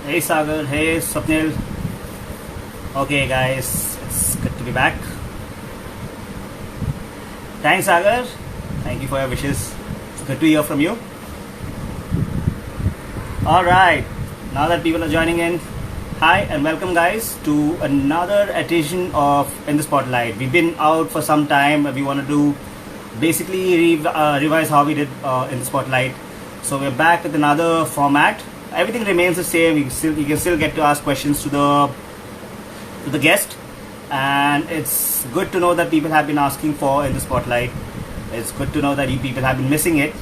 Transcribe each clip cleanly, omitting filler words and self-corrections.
Hey Sagar, hey Swapnil. Okay, guys, it's good to be back. Thanks, Sagar. Thank you for your wishes. It's good to hear from you. All right, now that people are joining in, hi and welcome, guys, to another edition of In the Spotlight. We've been out for some time. We want to do basically revise how we did in the Spotlight. So we're back with another format. Everything remains the same. You can still get to ask questions to the guest, and it's good to know that people have been asking for in the Spotlight. It's good to know that you people have been missing it.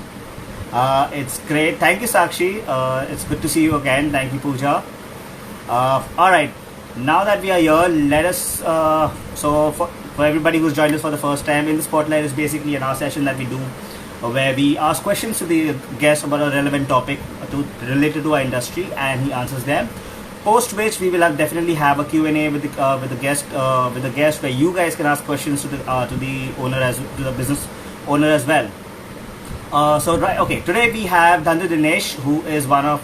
It's great. Thank you, Sakshi. It's good to see you again. Thank you, Pooja. All right. Now that we are here, let us. For everybody who's joined us for the first time, in the Spotlight is basically an hour session that we do where we ask questions to the guest about a relevant topic related to our industry, and he answers them. Post which we will definitely have a Q&A with the guest where you guys can ask questions to the owner as to the business owner as well. Okay, today we have Dhandu Dinesh, who is one of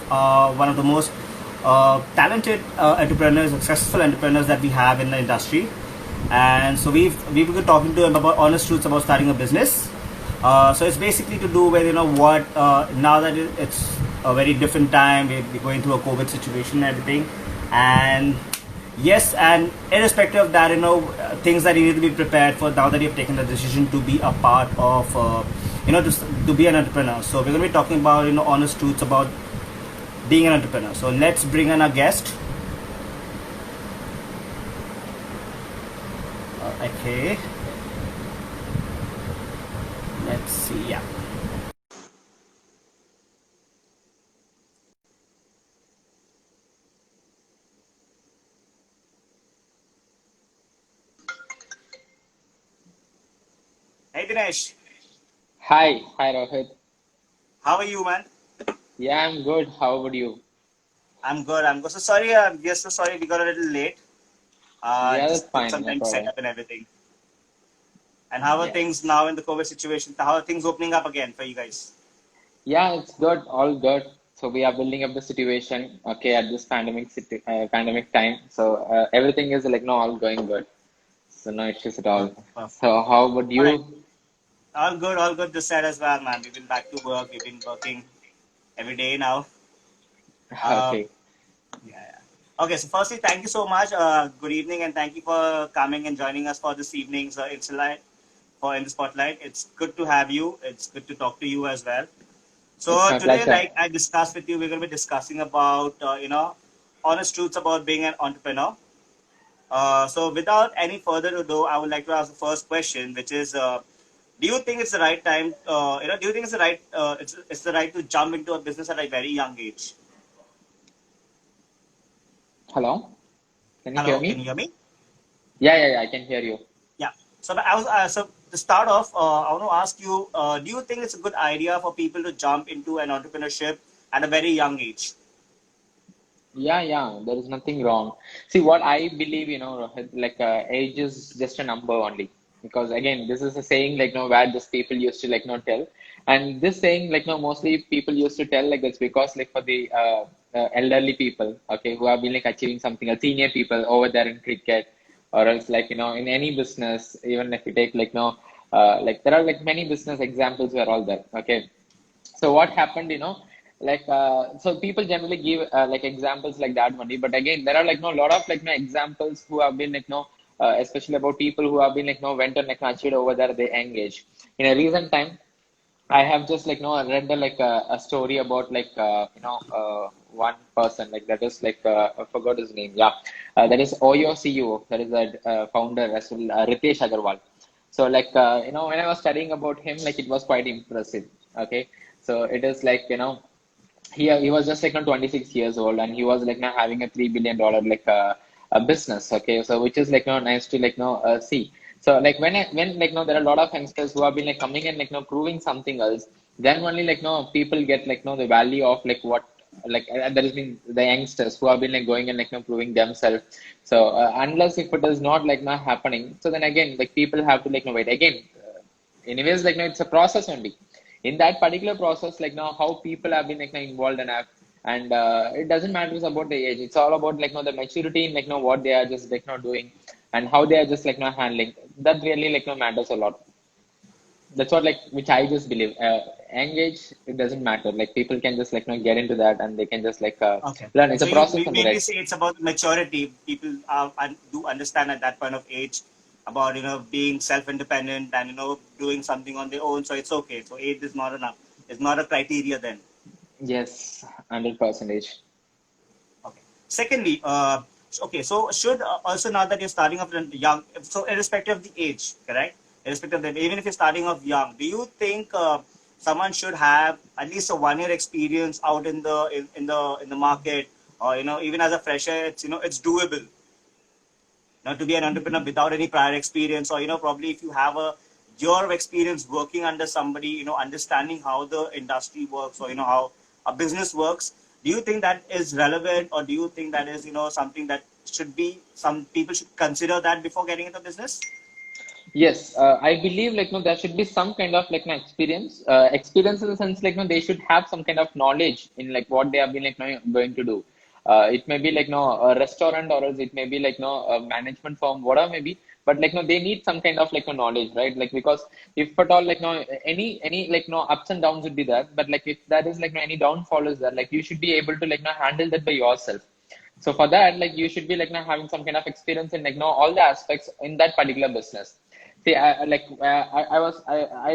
the most talented entrepreneurs, successful entrepreneurs that we have in the industry, and so we've been talking to him about honest truths about starting a business. So it's basically to do with what now that it's a very different time, we're going through a COVID situation and everything, and yes, and irrespective of that, things that you need to be prepared for now that you've taken the decision to be a part of to be an entrepreneur. So we're going to be talking about honest truths about being an entrepreneur. So let's bring in our guest. Okay, let's see. Yeah. Hey Dinesh, Hi Rohit. how are you, man? Yeah, I'm good. How about you? I'm good. I'm good. So sorry. Yes, so sorry. We got a little late. Yeah, that's Just took fine. some No time to set problem. up and everything. And how are Yeah. things now in the COVID situation? How are things opening up again for you guys? Yeah, it's good. All good. So we are building up the situation. Okay, at this pandemic time. So everything is like no, all going good. So no issues at all. Perfect. Perfect. So how about All right. you? All good. All good this side as well, man. We've been back to work. We've been working every day now. Uh, Okay. yeah, yeah. Okay. So firstly, thank you so much. Good evening, and thank you for coming and joining us for this evening's Insta for in the spotlight. It's good to have you. It's good to talk to you as well. It's So my today, pleasure. like I discussed with you, we're going to be discussing about honest truths about being an entrepreneur. So without any further ado, I would like to ask the first question, which is, do you think it's the right time? Do you think it's the right to jump into a business at a very young age? Hello? Can you hear Hello, can you me? hear me? Yeah, I can hear you. Yeah. So to start off, I want to ask you, do you think it's a good idea for people to jump into an entrepreneurship at a very young age? Yeah, there is nothing wrong. See, what I believe, Rohit, like age is just a number only. Because again, this is a saying like, where just people used to like, tell. And this saying, like, mostly people used to tell like that's because like for the elderly people, okay, who have been like achieving something, senior people over there in cricket, or else like, in any business, even if you take like, like there are like many business examples who are all there, okay. So what happened, like so people generally give like examples like that only. But again, there are like no lot of like no examples who have been like no especially about people who have been like no went and like achieved over there they engage. In a recent time, I have just like no read like a story about like one person like that is like I forgot his name. Yeah, that is Oyo CEO. That is the founder as well, Ritesh Agarwal. So like when I was studying about him, like it was quite impressive. Okay, so it is like he was just like 26 years old, and he was like now having a $3 billion like a business. Okay, so which is like nice to like see. So like when like there are a lot of youngsters who have been like coming and like proving something else, then only like people get like the value of like what like there has been the youngsters who have been like going and like proving themselves. So unless if it is not like not happening, so then again like people have to like wait again. Anyways, like it's a process only. In that particular process, like now how people have been like involved and have And it doesn't matter about the age. It's all about like the maturity in like what they are just like doing, and how they are just like handling. That really like matters a lot. That's what like which I just believe. Young age, it doesn't matter. Like people can just like get into that, and they can just like Okay. learn. It's So a you process only, mainly right? say it's about maturity. People do understand at that point of age about being self-independent and doing something on their own. So it's okay. So age is not enough. It's not a criteria then. Yes, 100%. Okay. Secondly, okay. So should also now that you're starting off young, so irrespective of the age, correct? Irrespective of that, even if you're starting off young, do you think someone should have at least a 1 year experience out in the market, or even as a fresher, it's doable. Now, to be an entrepreneur without any prior experience, or probably if you have a year of experience working under somebody, understanding how the industry works, or how a business works, do you think that is relevant, or do you think that is something that should be, some people should consider that before getting into business? Yes, I believe like no, there should be some kind of like no experience, experience in the sense like no, they should have some kind of knowledge in like what they have been like no, going to do. It may be like no a restaurant, or else it may be like no a management firm, whatever maybe. But like no, they need some kind of like no knowledge, right? Like because if at all like no any like no ups and downs would be there, but like if there is like no any downfall is there, like you should be able to like no handle that by yourself. So for that, like you should be like now having some kind of experience in like all the aspects in that particular business. See, I'll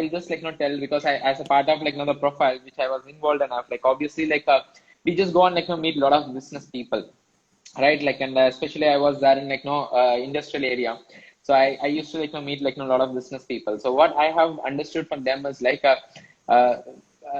just like not tell because I as a part of like the profile which I was involved enough. Like obviously like we just go on like meet a lot of business people, right? Like and especially I was there in like industrial area, so I used to like meet like a lot of business people. So what I have understood from them is uh,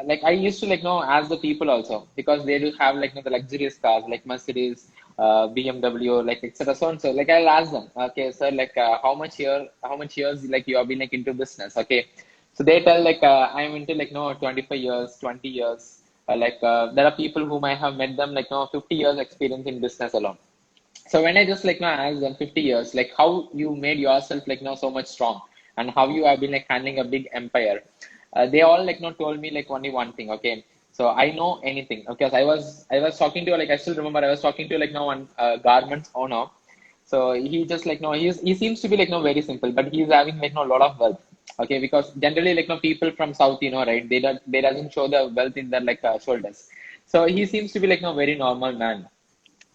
like I used to like ask the people also because they do have like the luxurious cars like Mercedes, BMW, like etc. So and so. Like I'll ask them, okay, sir, like how much years like you have been like into business, okay? So they tell like I'm into like 25 years, 20 years. There are people whom I have met them like 50 years experience in business alone. So when I just like now asked them 50 years, like how you made yourself like now so much strong and how you have been like handling a big empire, they all like now told me like only one thing. Okay, so I know anything because I was talking to like I still remember I was talking to like now one garments owner. So he just like no he seems to be like no very simple, but he's having like no lot of wealth. Okay, because generally like no people from south right they doesn't show the wealth in their like shoulders. So he seems to be like no very normal man.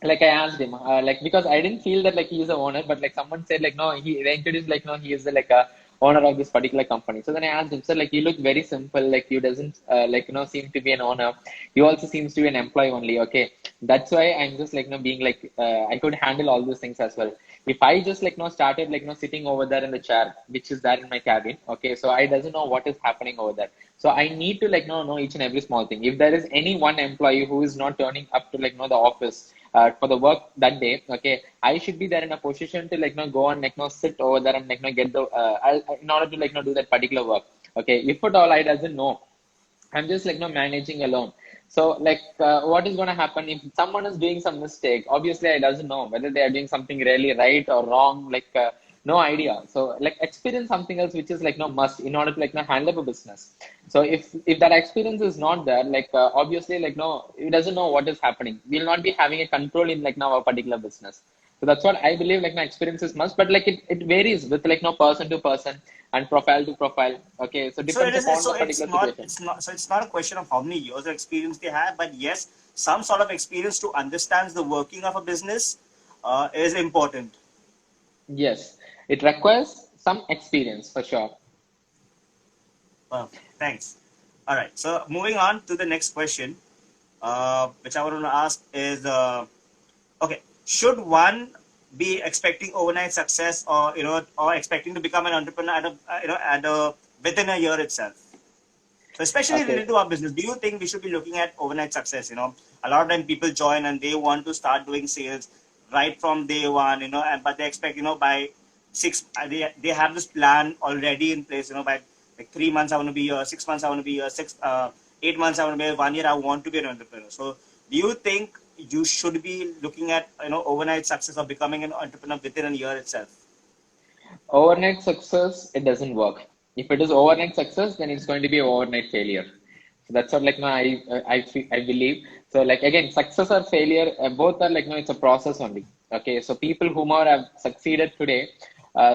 Like I asked him, like because I didn't feel that like he is the owner, but like someone said like no, they introduced like no, he is the like a owner of this particular company. So then I asked him, sir, like you look very simple, like you doesn't like seem to be an owner. You also seems to be an employee only. Okay, that's why I'm just like being like I could handle all those things as well. If I just like started like sitting over there in the chair, which is there in my cabin. Okay, so I doesn't know what is happening over there. So I need to like know each and every small thing. If there is any one employee who is not turning up to like the office for the work that day, okay, I should be there in a position to like go and like sit over there and like get the in order to like do that particular work. Okay, if at all I doesn't know, I'm just like managing alone. So like what is going to happen if someone is doing some mistake? Obviously, I doesn't know whether they are doing something really right or wrong. Like no idea. So like experience something else which is like no must in order to like handle a business. So if that experience is not there, like obviously like no, it doesn't know what is happening. We'll not be having a control in like now our particular business. So that's what I believe like my experiences must, but like it varies with like no person to person and profile to profile. Okay, so So it depends is. upon So the it's particular not. situation. It's not. So it's not a question of how many years of experience they have, but yes, some sort of experience to understand the working of a business is important. Yes, it requires some experience for sure. Perfect. Thanks. All right. So moving on to the next question, which I want to ask is, okay, should one be expecting overnight success, or or expecting to become an entrepreneur within a year itself? So especially related Okay. to our business, do you think we should be looking at overnight success? A lot of time people join and they want to start doing sales right from day one, and but they expect, by they have this plan already in place, by like 3 months I want to be here, 6 months I want to be here, 8 months I want to be here, 1 year I want to be an entrepreneur. So do you think you should be looking at, overnight success or becoming an entrepreneur within a year itself? Overnight success, it doesn't work. If it is overnight success, then it's going to be overnight failure. So that's what like no, I believe. So like again, success or failure, both are like no, it's a process only. Okay, so people whom are have succeeded today,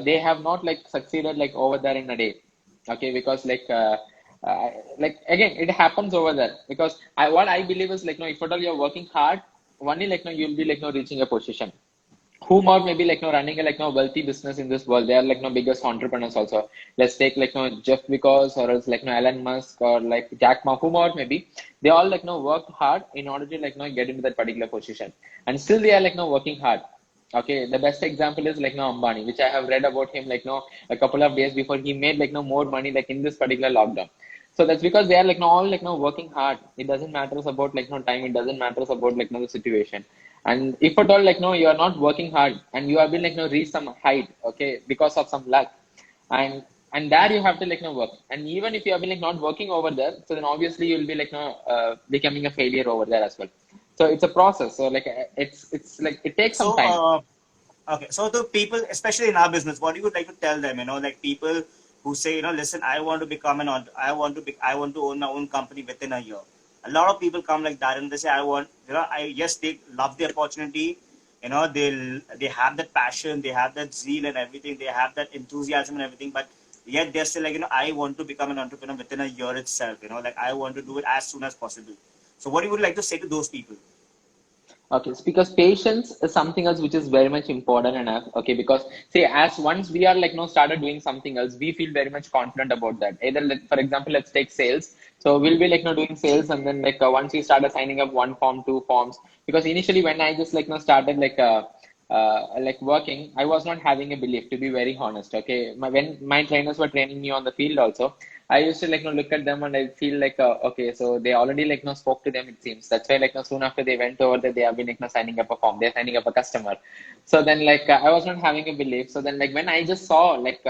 they have not like succeeded like over there in a day. Okay, because like again, it happens over there because what I believe is like no, if at all you're working hard, only like no, you'll be like no reaching a position whom are maybe like no running a like no wealthy business in this world. They are like no biggest entrepreneurs also. Let's take like no Jeff Bezos or else like no Elon Musk or like Jack Ma, whom are maybe they all like no worked hard in order to like no get into that particular position, and still they are like no working hard. Okay, the best example is like no Ambani, which I have read about him like no a couple of days before he made like no more money like in this particular lockdown. So that's because they are like no all like no working hard. It doesn't matter about like no time. It doesn't matter about like no the situation. And if at all like no you are not working hard and you have been like no reach some height, okay, because of some luck, and there you have to like no work. And even if you have been like not working over there, so then obviously you'll be like no becoming a failure over there as well. So it's a process. So like it's like it takes some So, time. okay, so the people, especially in our business, what you would like to tell them, like people who say, listen, I want to become I want to own my own company within a year. A lot of people come like that and they say, yes, they love the opportunity, they have that passion, they have that zeal and everything, they have that enthusiasm and everything, but yet they're still like, I want to become an entrepreneur within a year itself, like I want to do it as soon as possible. So, what you would like to say to those people? Okay, it's because patience is something else which is very much important enough. Okay, because say as once we are like no started doing something else, we feel very much confident about that. Either like, for example, let's take sales. So we'll be like no doing sales, and then like once we started signing up one form, two forms. Because initially when I just like no started like working, I was not having a belief to be very honest. Okay, when my trainers were training me on the field also. I used to like look at them and I feel like okay, so they already like spoke to them, it seems. That's why like soon after they went over there, they have been like signing up a form, they're signing up a customer. So then I was not having a belief. So then like when I just saw like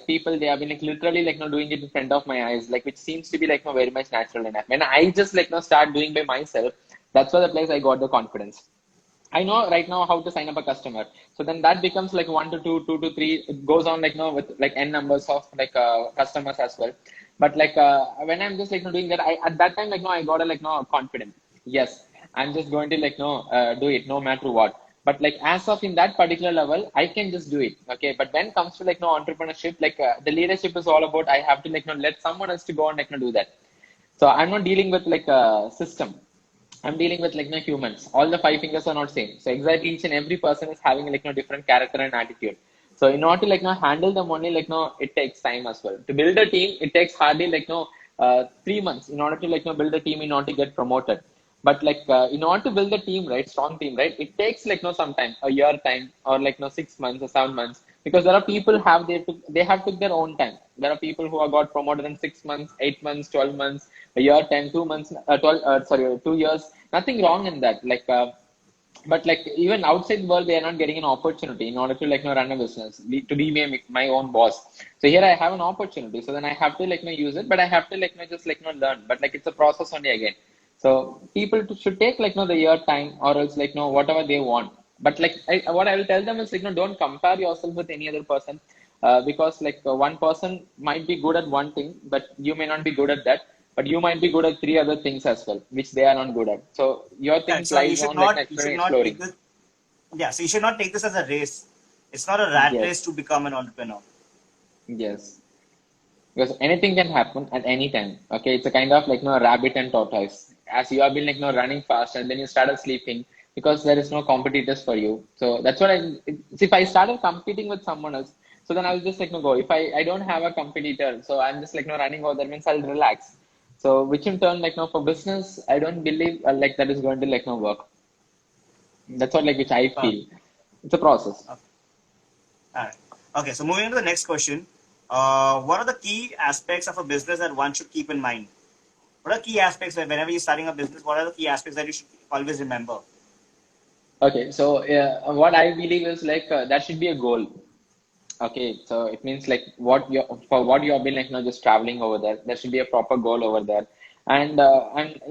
people, they have been like literally like doing it in front of my eyes, like which seems to be like very much natural enough. When I just like start doing by myself, that's where the place I got the confidence. I know right now how to sign up a customer. So then that becomes like one to two, two to three. It goes on like no with like n numbers of like customers as well. But when I'm just like no doing that, I at that time like no I got a like no confident. Yes, I'm just going to like no do it no matter what. But like as of in that particular level, I can just do it. Okay. But when it comes to like no entrepreneurship, the leadership is all about I have to like no let someone else to go and like no do that. So I'm not dealing with like a system. I'm dealing with like no humans. All the five fingers are not same. So exactly each and every person is having like no different character and attitude. So in order to like no handle them only like no it takes time as well. To build a team, it takes hardly like no 3 months in order to like no build a team in order to get promoted. But in order to build a team, right, strong team, right, it takes like no some time, a year time or like no 6 months or 7 months, because there are people they have took their own time. There are people who have got promoted in 6 months, 8 months, 12 months, a year, 10, 2 months, 12, sorry, 2 years. Nothing wrong in that. But like even outside the world, they are not getting an opportunity in order to like run a business, to be my own boss. So here I have an opportunity. So then I have to like use it, but I have to just learn. But like it's a process only again. So people should take the year time or else whatever they want. But what I will tell them is don't compare yourself with any other person, because one person might be good at one thing, but you may not be good at that. But you might be good at three other things as well, which they are not good at. So your Yeah, things so lies on you should not take exploring. this. Yeah, so you should not take this as a race. It's not a rat race Yes, to become an entrepreneur. yes. Because anything can happen at any time. Okay, it's a kind of rabbit and tortoise. As you have been running fast and then you started sleeping because there is no competitors for you. So that's what if I started competing with someone else, so then I'll just go. If I don't have a competitor, so I'm just running over there means I'll relax. So which in turn for business, I don't believe that is going to work. That's what which I Uh, feel. It's a process. okay. All right. Okay, so moving on to the next question. What are the key aspects of a business that one should keep in mind? What are key aspects whenever you're starting a business? What are the key aspects that you should always remember? Okay, so what I believe is that should be a goal. Okay, so it means for what you have been just traveling over there, there should be a proper goal over there, and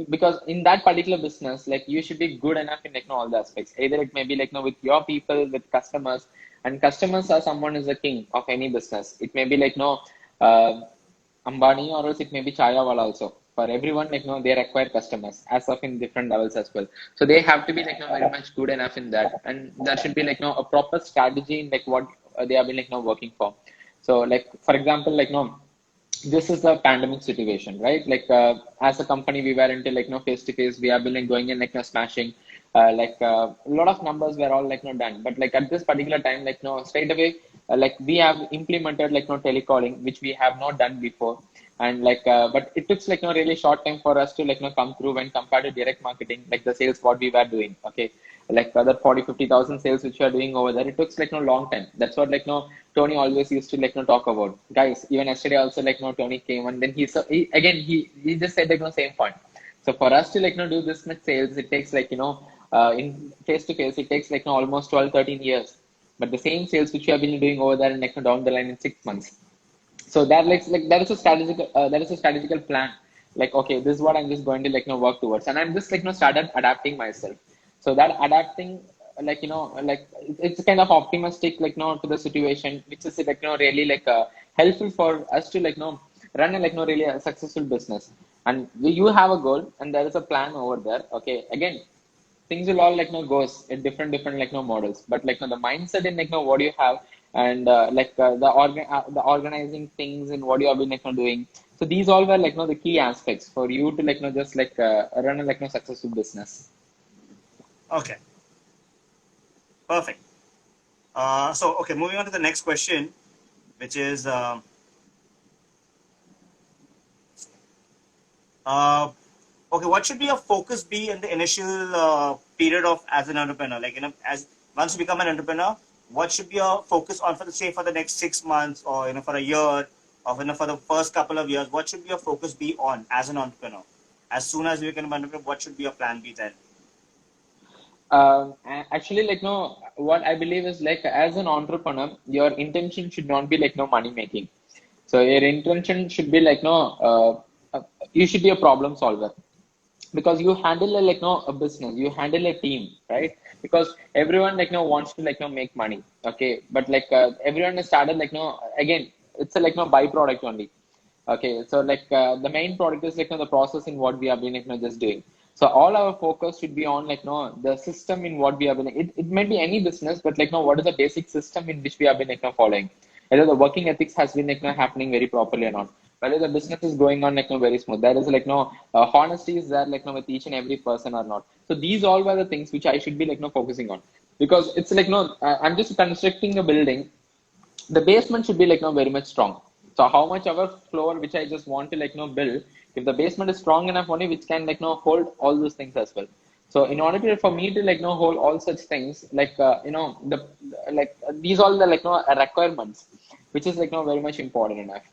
because in that particular business, you should be good enough in all the aspects. Either it may be with your people, with customers, and customers are someone is the king of any business. It may be uh, Ambani or else it may be Chayawala also. for everyone, like, they require customers as of in different levels as well. So they have to be like, very much good enough in that. And there should be like, a proper strategy in like what they have been like, working for. So like, for example, like, this is the pandemic situation, right? Like, as a company, we were into like, face to face. We have been like going in like, smashing. A lot of numbers were all like, done. But like at this particular time, like, straight away, like we have implemented like, telecalling, which we have not done before. And like, but it took like, really short time for us to like, come through when compared to direct marketing, like the sales what we were doing. Okay, like other 40-50,000 sales which we are doing over there, it took like no long time. That's what like no Tony always used to like no talk about. Guys, even yesterday also like no Tony came and then he just said like no same point. So for us to like no do this much sales, it takes like in face to face, it takes like no almost 12-13 years. But the same sales which you have been doing over there and like no down the line in 6 months. So that like that is a strategical plan. Like, okay, this is what I'm just going to like work towards, and I'm just like started adapting myself. So that adapting, like like it's kind of optimistic like to the situation, which is like really like helpful for us to like run a like really a successful business. And you have a goal and there is a plan over there. Okay, again, things will all like goes in different like models, but like the mindset in like what you have, and the organizing things and what you have been like doing. So these all were like the key aspects for you to like just like run a like successful business. Okay, perfect. So, okay, moving on to the next question, which is, okay, what should be your focus be in the initial period of as an entrepreneur? Like, as once you become an entrepreneur, what should be your focus on for the say for the next 6 months, or for a year, or for the first couple of years? What should your focus be on as an entrepreneur? As soon as you become an entrepreneur, what should be your plan be then? Actually, like no, what I believe is like as an entrepreneur, your intention should not be like no money making. So your intention should be like no, you should be a problem solver, because you handle a, like no a business, you handle a team, right? Because everyone like no wants to like no make money. Okay, but like everyone has started like no, again, it's a like no byproduct only. Okay, so like the main product is like the process in what we have been like just doing. So all our focus should be on like the system in what we have been. It might be any business, but like what is the basic system in which we have been like following? Whether the working ethics has been like happening very properly or not. Whether the business is going on like very smooth. There is like honesty is there like with each and every person or not. So these all were the things which I should be like focusing on, because it's like I'm just constructing a building. The basement should be like very much strong. So how much our floor which I just want to like build, if the basement is strong enough only, which can like hold all those things as well. So in order to, for me to like hold all such things, like the like these all the like requirements, which is like very much important enough.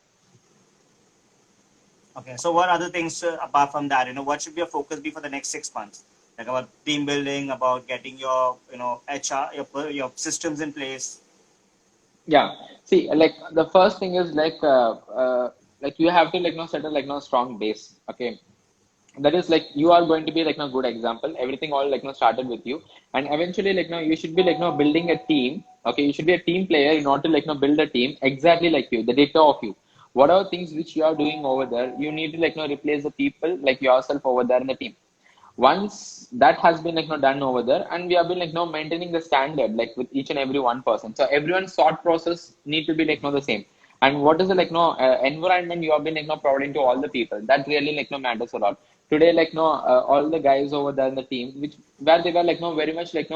Okay, so what other things apart from that? What should your focus be for the next 6 months? Like about team building, about getting your HR, your systems in place. Yeah. See, like the first thing is like you have to like set a like strong base. Okay. That is like you are going to be like a good example. Everything all like started with you, and eventually like you should be like building a team. Okay, you should be a team player in order to like build a team exactly like you, the data of you. Whatever things which you are doing over there, you need to like replace the people like yourself over there in the team. Once that has been like done over there, and we have been like maintaining the standard like with each and every one person, so everyone's thought process need to be like the same. And what is the like environment you have been like providing to all the people, that really like matters a lot. Today like all the guys over there in the team, which where they were like very much like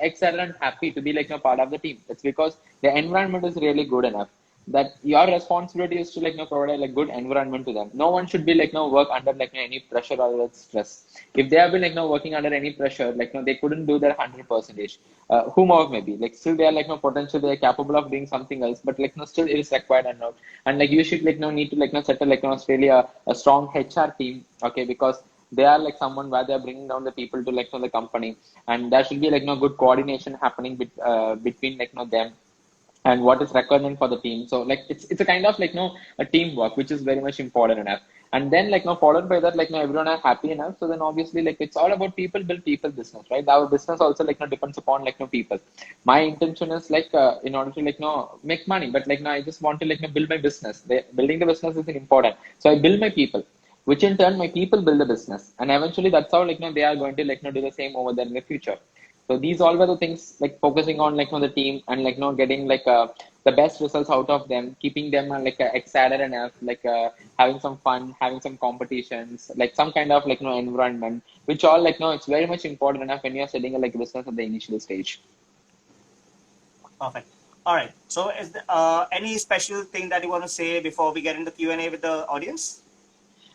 excited and happy to be like part of the team. It's because the environment is really good enough, that your responsibility is to like provide a like good environment to them. No one should be like work under like any pressure or like, stress. If they have been like working under any pressure, like they couldn't do their 100%, whomever maybe, like still they are like potential, they are capable of doing something else, but like still it is required and not. And like you should like need to like settle like Australia a strong HR team. Okay, because they are like someone where they are bringing down the people to like the company, and there should be like good coordination happening between like them and what is requirement for the team. So like it's a kind of like a teamwork, which is very much important enough. And then like followed by that, like everyone are happy enough. So then obviously like it's all about people build people business, right? Our business also like depends upon like people. My intention is like in order to like make money, but like I just want to like build my business. Building the business is important. So I build my people. which in turn my people build the business, and eventually that's how they are going to do the same over there in the future. So these all were the things, like focusing on the team, and getting the best results out of them, keeping them excited enough, having some fun, having some competitions, like some kind of environment, which all it's very much important enough when you're setting a business at the initial stage. Perfect. All right. So, is there, any special thing that you want to say before we get into Q&A with the audience?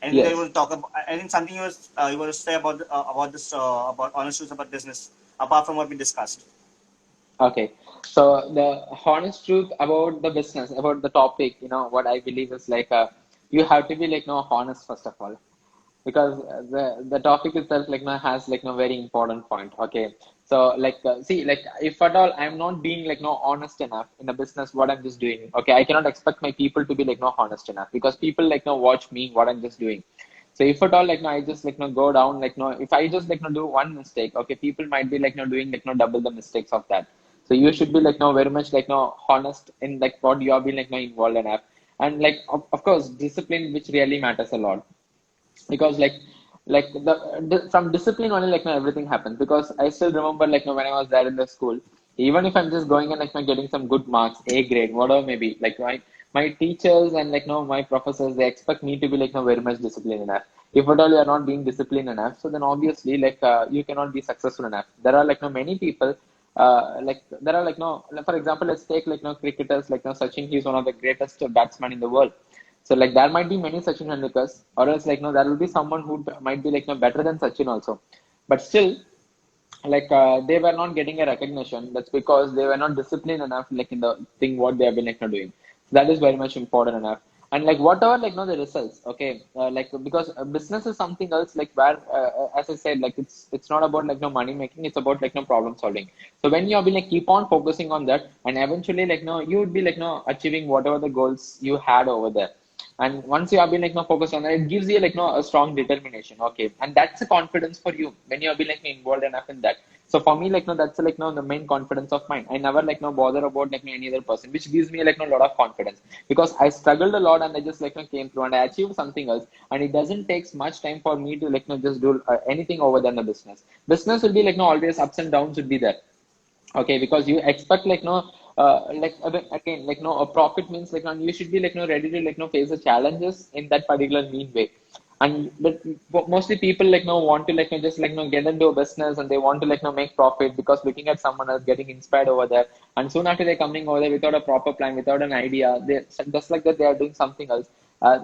Anything that you Yes. want to talk about? Anything, something you want to say about this about honest truths about business, apart from what we discussed? Okay. So the honest truth about the business, about the topic, what I believe is you have to be honest first of all, because the topic itself has no very important point. Okay. So see, if at all I'm not being no honest enough in a business what I'm just doing, okay, I cannot expect my people to be no honest enough, because people no watch me what I'm just doing. So if at all no I just no go down no, if I just no do one mistake, okay, people might be no doing no double the mistakes of that. So you should be no very much no honest in what you have been no involved enough. And of course discipline, which really matters a lot, because from discipline only everything happens. Because I still remember when I was there in the school, even if I'm just going and getting some good marks, A grade, whatever maybe, my teachers and my professors, they expect me to be very much disciplined enough. If at all you are not being disciplined enough, so then obviously you cannot be successful enough. There are many people, there are no, for example, let's take cricketers Sachin. He's one of the greatest batsmen in the world. So there might be many Sachin Tendulkars, or else there will be someone who might be better than Sachin also. But still, they were not getting a recognition. That's because they were not disciplined enough in the thing what they have been doing. So that is very much important enough. And whatever the results, okay, because business is something else, where as I said, it's not about no money making, it's about no problem solving. So when you have been keep on focusing on that, and eventually no you would be no achieving whatever the goals you had over there. And once you have been no focused on that, it gives you no a strong determination. Okay. And that's a confidence for you when you have been involved enough in that. So for me, no, that's no the main confidence of mine. I never no bother about any other person, which gives me no lot of confidence, because I struggled a lot and I just no came through and I achieved something else. And it doesn't take much time for me to no just do anything over there in the business. Business will be no always ups and downs would be there. Okay, because you expect no again no a profit means and you should be no ready to no face the challenges in that particular mean way. And but mostly people no want to no just no get into a business, and they want to no make profit because looking at someone else getting inspired over there, and soon after they're coming over there without a proper plan, without an idea, they just that they are doing something else.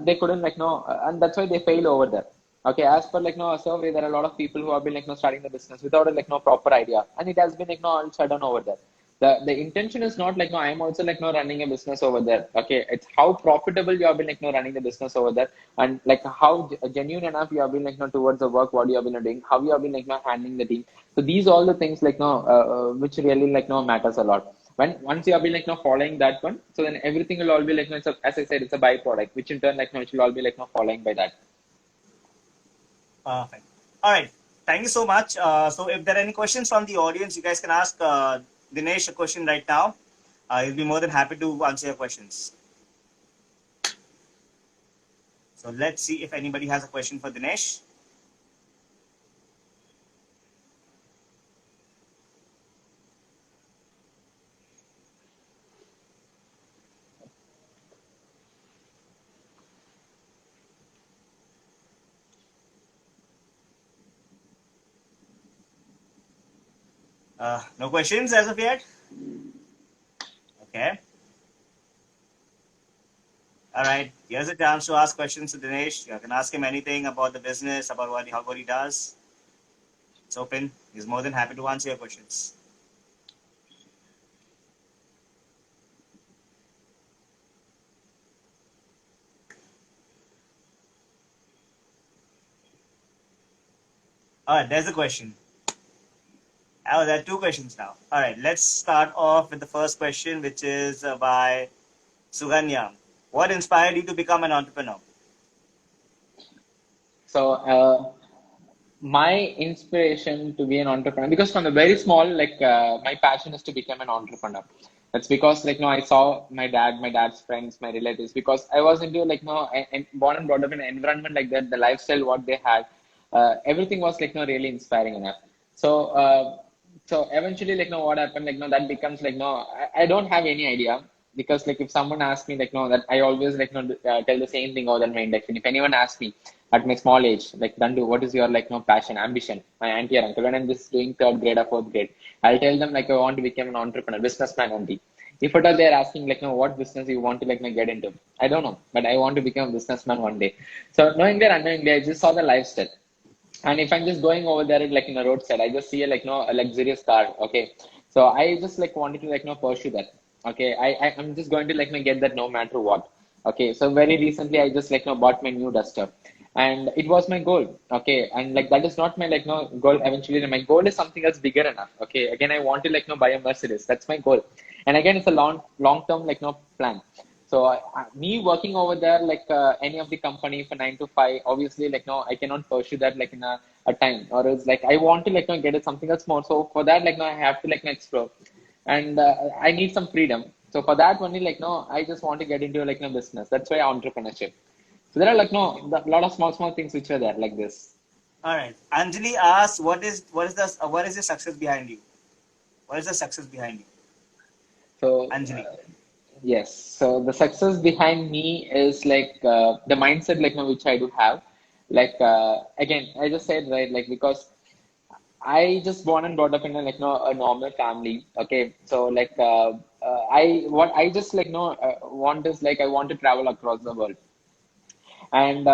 They couldn't no and that's why they fail over there. Okay, as per no a survey, there are a lot of people who have been no starting the business without a no proper idea, and it has been no all shut down over there. The intention is not no I am also no running a business over there. Okay, it's how profitable you have been no running the business over there, and how genuine enough you have been no towards the work what you have been doing, how you have been no handling the team. So these all the things no which really no matters a lot. When once you have been no following that one, so then everything will all be no, it's a, as I said, it's a byproduct, which in turn no which will all be no following by that. Perfect. All right. Thank you so much. So, if there are any questions from the audience, you guys can ask Dinesh a question right now. He'll be more than happy to answer your questions. So, let's see if anybody has a question for Dinesh. No questions as of yet? Okay. All right. Here's a chance to ask questions to Dinesh. You can ask him anything about the business, about what he does. It's open. He's more than happy to answer your questions. All right. There's a question. Oh, there are two questions now. All right. Let's start off with the first question, which is by Suganya. What inspired you to become an entrepreneur? So my inspiration to be an entrepreneur, because from the very small my passion is to become an entrepreneur. That's because like no, I saw my dad, my dad's friends, my relatives. Because I was into like no, and born and brought up in an environment like that. The lifestyle what they had, everything was like no really inspiring enough. So so eventually like no, what happened like no, that becomes like no, I don't have any idea. Because like if someone asks me like no, that I always like no tell the same thing over than my induction. If anyone asks me at my small age, like Dhandu, what is your like no passion, ambition? My auntie or uncle, when I'm just doing third grade or fourth grade, I'll tell them like I want to become an entrepreneur, businessman only. If at all they're asking like no, what business you want to like no, get into, I don't know, but I want to become a businessman one day. So knowing that unknowingly, I just saw the lifestyle. And if I'm just going over there like in a roadside, I just see a like no a luxurious car. Okay, so I just like wanted to like no pursue that. Okay, I'm just going to like no get that no matter what. Okay, so very recently I just like no bought my new duster, and it was my goal. Okay, and like that is not my like no goal. Eventually, my goal is something else bigger enough. Okay, again I want to like no buy a Mercedes. That's my goal, and again it's a long term like no plan. So me working over there, like any of the company for 9 to 5, obviously, like no, I cannot pursue that like in a time, or it's like I want to like no get it something else more. So for that, like no, I have to like no, explore, and I need some freedom. So for that only, like no, I just want to get into like no business. That's why entrepreneurship. So there are like no Okay. a lot of small things which are there like this. All right. Anjali asks, what is the success behind you? What is the success behind you, So Anjali? yes, so the success behind me is like the mindset like no, which I do have. Like again, I just said right, like because I just born and brought up in a like no a normal family. Okay, so like I what I just like no want is like I want to travel across the world, and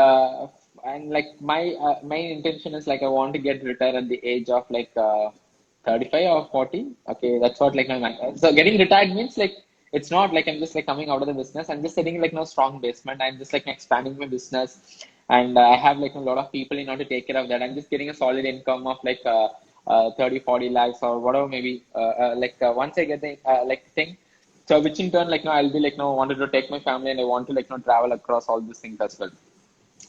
like my main intention is like I want to get retired at the age of like 35 or 40. Okay, that's what like my mind. So getting retired means like it's not like I'm just like coming out of the business. I'm just setting like no strong basement. I'm just like expanding my business, and I have like a lot of people in order to take care of that. I'm just getting a solid income of like 30, 40 lakhs or whatever maybe. Like once I get the like thing. So which in turn like no I'll be like no wanted to take my family, and I want to like no travel across all these things as well.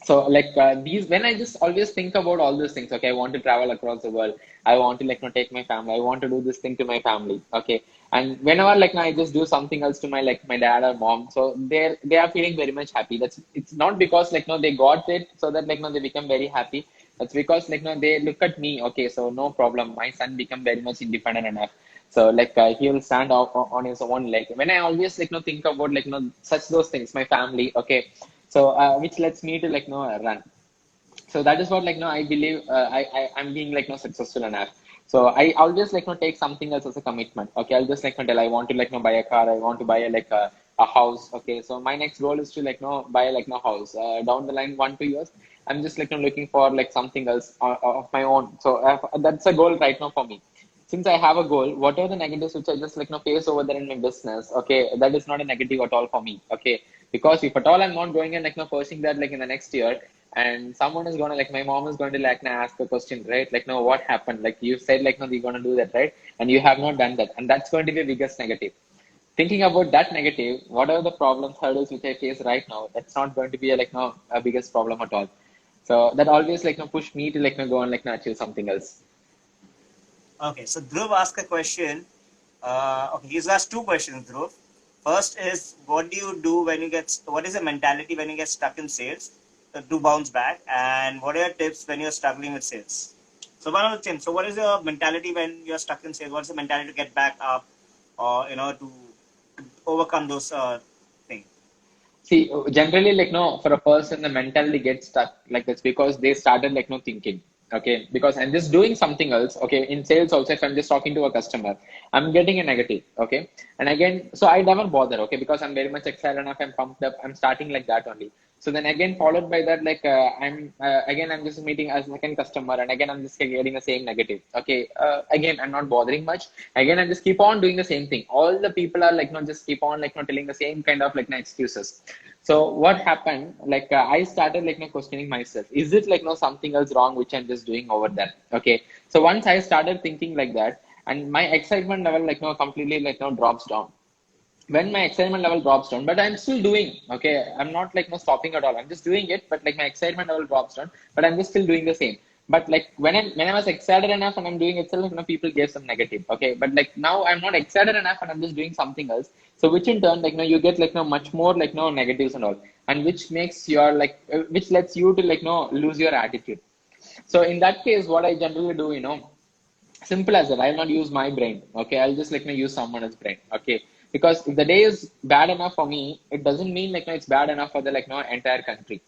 So like these when I just always think about all these things. Okay, I want to travel across the world. I want to like no take my family. I want to do this thing to my family. Okay, and whenever like no, I just do something else to my like my dad or mom, so they are feeling very much happy. That's it's not because like no they got it so that like no they become very happy. That's because like no they look at me. Okay, so no problem, my son become very much independent enough. So like he will stand on his own leg. When I always like no think about like no such those things, my family. Okay, so which lets me to like no run. So that is what like no I believe I'm being like no successful enough. So I always like no take something else as a commitment. Okay, I'll just like no tell I want to like no buy a car. I want to buy a house. Okay, so my next goal is to like no buy like no house. Down the line 1 2 years, I'm just like no looking for like something else of my own. So that's a goal right now for me. Since I have a goal, what are the negatives which I just like no face over there in my business? Okay, that is not a negative at all for me. Okay, because if at all I'm not going and like no pursuing that like in the next year, and someone is gonna like my mom is going to like now ask a question, right? Like no, what happened? Like you said like no, you're gonna do that, right? And you have not done that, and that's going to be the biggest negative. Thinking about that negative, what are the problems, hurdles which I face right now? That's not going to be a, like no a biggest problem at all. So that always like no push me to like no go and like no achieve something else. Okay, so Dhruv asked a question. Okay, he's asked two questions, Dhruv. First is, what do you do when you get? What is the mentality when you get stuck in sales to bounce back? And what are your tips when you're struggling with sales? So one of the things. So what is your mentality when you're stuck in sales? What's the mentality to get back up, or to overcome those things? See, generally, like no, for a person, the mentality gets stuck like that's because they started like no thinking. Okay, because I'm just doing something else. Okay, in sales also, if I'm just talking to a customer, I'm getting a negative. Okay, and again, so I never bother. Okay, because I'm very much excited enough. I'm pumped up. I'm starting like that only. So then again, followed by that, like I'm just meeting as second customer, and again I'm just getting the same negative. Okay, again I'm not bothering much. Again, I just keep on doing the same thing. All the people are like not just keep on like not telling the same kind of like no excuses. So what happened? Like I started like no questioning myself. Is it like no something else wrong which I'm just doing over there? Okay. So once I started thinking like that, and my excitement level like no completely like no drops down. When my excitement level drops down, but I'm still doing. Okay, I'm not like no stopping at all. I'm just doing it, but like my excitement level drops down, but I'm just still doing the same. But like when I was excited enough and I'm doing itself, people gave some negative. Okay, but like now I'm not excited enough and I'm just doing something else. So which in turn, like you get like much more like negatives and all, and which makes your like which lets you to like lose your attitude. So in that case, what I generally do, simple as that. I'll not use my brain. Okay, I'll just like use someone else's brain. Okay, because if the day is bad enough for me, it doesn't mean like it's bad enough for the entire country.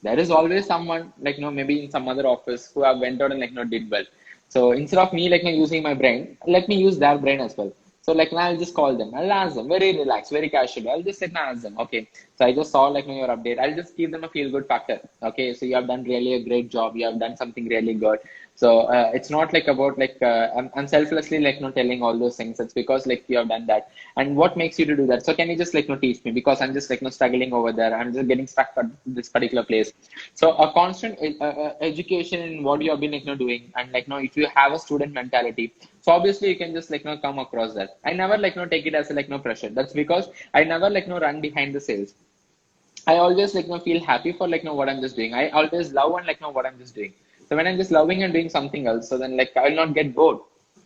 There is always someone like maybe in some other office who have went out and like did well. So instead of me like using my brain, let me use their brain as well. So like now I'll just call them. I'll ask them very relaxed, very casually. I'll just like now ask them. Okay, so I just saw like your update. I'll just give them a feel good factor. Okay, so you have done really a great job. You have done something really good. So it's not like about like I'm selflessly like telling all those things. It's because like you have done that. And what makes you to do that? So can you just like teach me? Because I'm just like struggling over there. I'm just getting stuck at this particular place. So a constant education in what you have been like doing, and like if you have a student mentality, so obviously you can just like come across that. I never like take it as a like pressure. That's because I never like run behind the sales. I always like feel happy for like what I'm just doing. I always love and like what I'm just doing. So when I'm just loving and doing something else, so then like I will not get bored.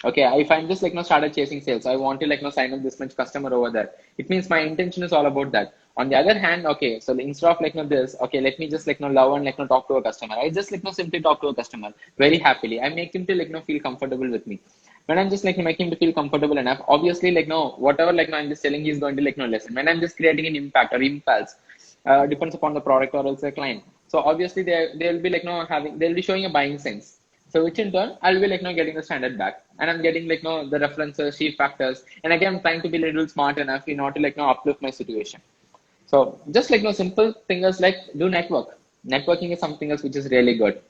Okay, if I'm just like started chasing sales, I want to like sign up this much customer over there. It means my intention is all about that. On the other hand, okay, so instead of like this, okay, let me just like love and like talk to a customer. I just like simply talk to a customer very happily. I make him to like feel comfortable with me. When I'm just like making him to feel comfortable enough, obviously like whatever like I'm just telling, he's going to like listen. When I'm just creating an impact or impulse, depends upon the product or else the client. So obviously they'll be like they'll be showing a buying sense. So which in turn I'll be like getting the standard back, and I'm getting like the references, sheet factors, and again I'm trying to be a little smart enough in order to like uplift my situation. So just like simple things like do network. Networking is something else which is really good.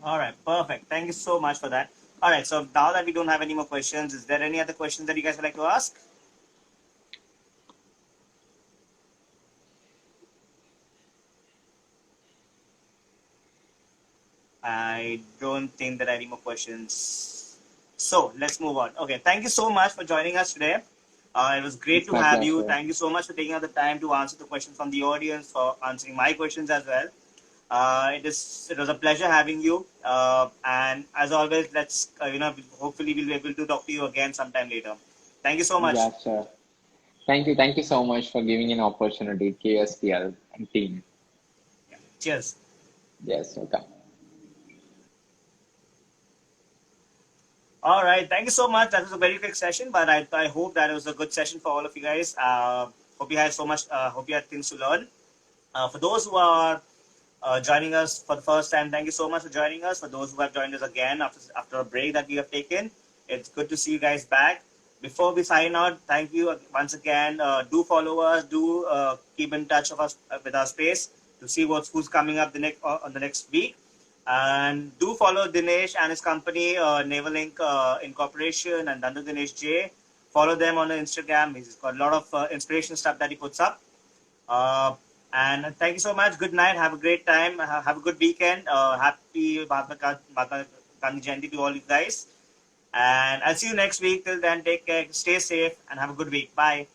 All right, perfect. Thank you so much for that. All right, so now that we don't have any more questions, is there any other questions that you guys would like to ask? I don't think there are any more questions. So let's move on. Okay, thank you so much for joining us today. It was great It's to my have you. pleasure. Thank you so much for taking out the time to answer the questions from the audience, for answering my questions as well. It was a pleasure having you. And as always, let's hopefully we'll be able to talk to you again sometime later. Thank you so much. Yeah, sure. Thank you so much for giving an opportunity, KSPL and team. Cheers. Yes, welcome. All right. Thank you so much. That was a very quick session, but I hope that it was a good session for all of you guys. Hope you had so much. Hope you had things to learn. For those who are joining us for the first time, thank you so much for joining us. For those who have joined us again after a break that we have taken, it's good to see you guys back. Before we sign out, thank you once again. Do follow us. Do keep in touch of us with our space to see who's coming up the next on the next week. And do follow Dinesh and his company, Naval Inc. Incorporation and Dhandu Dinesh J. Follow them on the Instagram. He's got a lot of inspirational stuff that he puts up. Uh, and thank you so much. Good night. Have a great time. Have a good weekend. Happy Mahatma Gandhi Jayanti to all you guys. And I'll see you next week. Till then, take care. Stay safe and have a good week. Bye.